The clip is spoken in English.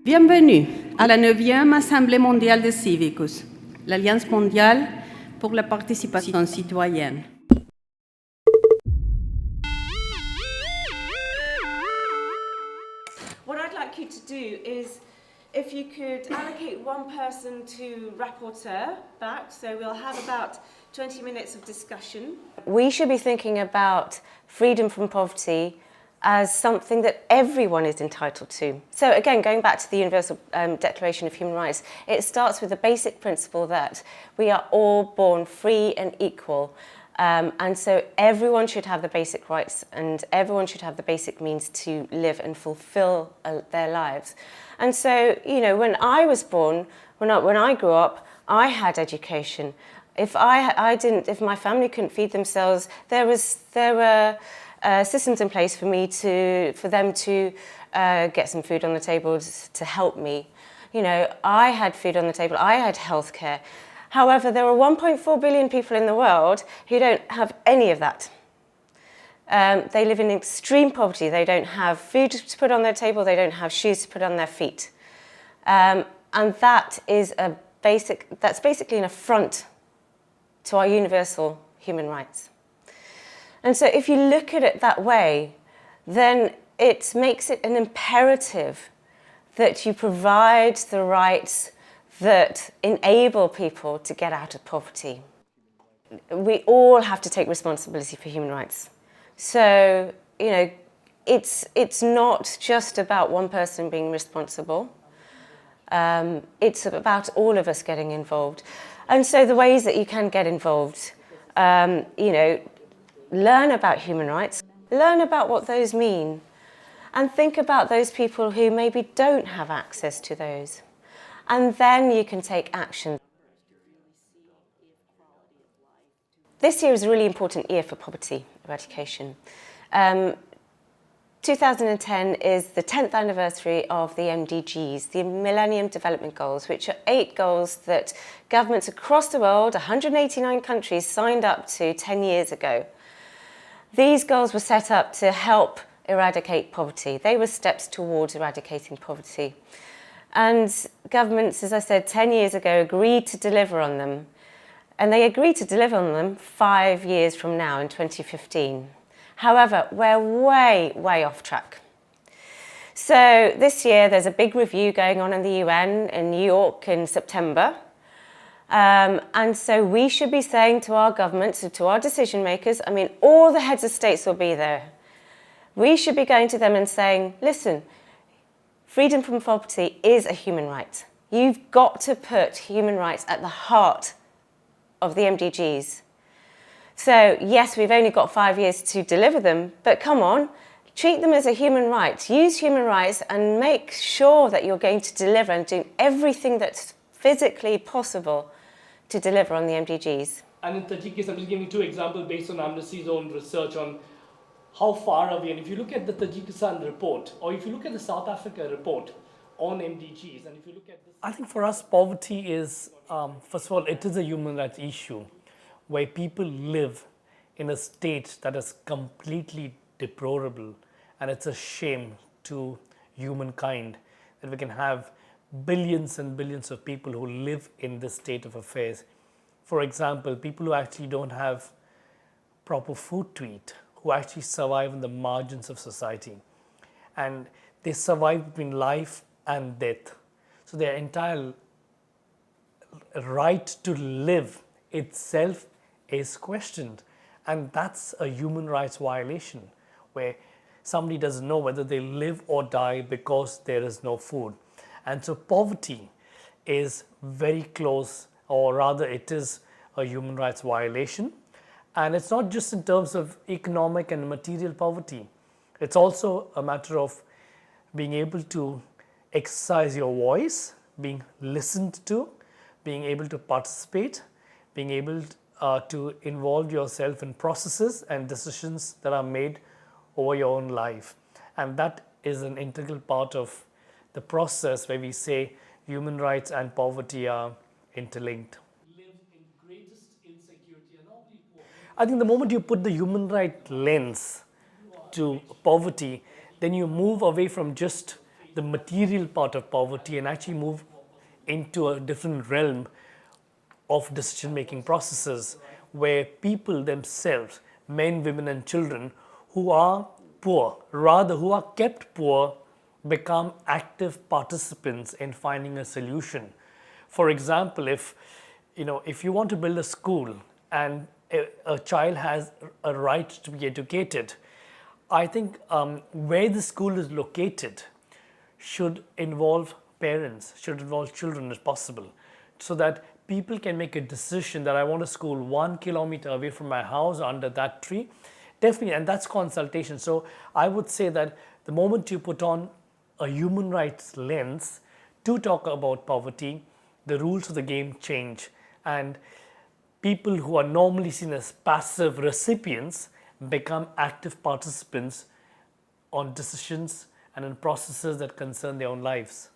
Bienvenue à la 9e Assemblée mondiale de CIVICUS, l'Alliance mondiale pour la participation citoyenne. What I'd like you to do is, if you could allocate one person to rapporteur back, so we'll have about 20 minutes of discussion. We should be thinking about freedom from poverty as something that everyone is entitled to. So again, going back to the Universal Declaration of Human Rights, it starts with the basic principle that we are all born free and equal. And so everyone should have the basic rights and everyone should have the basic means to live and fulfill their lives. And so, you know, when I was born, when I grew up, I had education. If my family couldn't feed themselves, there were systems in place for them to get some food on the table to help me. You know, I had food on the table, I had healthcare. However, there are 1.4 billion people in the world who don't have any of that. They live in extreme poverty. They don't have food to put on their table, they don't have shoes to put on their feet. And that's basically an affront to our universal human rights. And so if you look at it that way, then it makes it an imperative that you provide the rights that enable people to get out of poverty. We all have to take responsibility for human rights. So, you know, it's not just about one person being responsible. It's about all of us getting involved. And so the ways that you can get involved, you know, learn about human rights, learn about what those mean, and think about those people who maybe don't have access to those. And then you can take action. This year is a really important year for poverty eradication. 2010 is the 10th anniversary of the MDGs, the Millennium Development Goals, which are 8 goals that governments across the world, 189 countries, signed up to 10 years ago. These goals were set up to help eradicate poverty. They were steps towards eradicating poverty. And governments, as I said, 10 years ago, agreed to deliver on them. And they agreed to deliver on them 5 years from now, in 2015. However, we're way, way off track. So this year, there's a big review going on in the UN in New York in September. And so we should be saying to our governments, to our decision makers, I mean, all the heads of states will be there. We should be going to them and saying, listen, freedom from poverty is a human right. You've got to put human rights at the heart of the MDGs. So yes, we've only got 5 years to deliver them, but come on, treat them as a human right. Use human rights and make sure that you're going to deliver and do everything that's physically possible to deliver on the MDGs. And in Tajikistan, I'm just giving 2 examples based on Amnesty's own research on how far are we. And if you look at the Tajikistan report, or if you look at the South Africa report on MDGs, and if you look at this... I think for us, poverty is, first of all, it is a human rights issue where people live in a state that is completely deplorable. And it's a shame to humankind that we can have billions and billions of people who live in this state of affairs. For example, people who actually don't have proper food to eat, who actually survive on the margins of society. And they survive between life and death. So their entire right to live itself is questioned. And that's a human rights violation, where somebody doesn't know whether they live or die because there is no food. And so poverty is very close, or rather it is a human rights violation. And it's not just in terms of economic and material poverty. It's also a matter of being able to exercise your voice, being listened to, being able to participate, being able to involve yourself in processes and decisions that are made over your own life. And that is an integral part of the process where we say human rights and poverty are interlinked. I think the moment you put the human right lens to poverty, then you move away from just the material part of poverty and actually move into a different realm of decision-making processes where people themselves, men, women and children who are poor, rather who are kept poor, become active participants in finding a solution. For example, if you want to build a school and a child has a right to be educated, I think where the school is located should involve parents, should involve children if possible, so that people can make a decision that I want a school 1 kilometer away from my house under that tree. Definitely, and that's consultation. So I would say that the moment you put on a human rights lens to talk about poverty, the rules of the game change, and people who are normally seen as passive recipients become active participants on decisions and in processes that concern their own lives.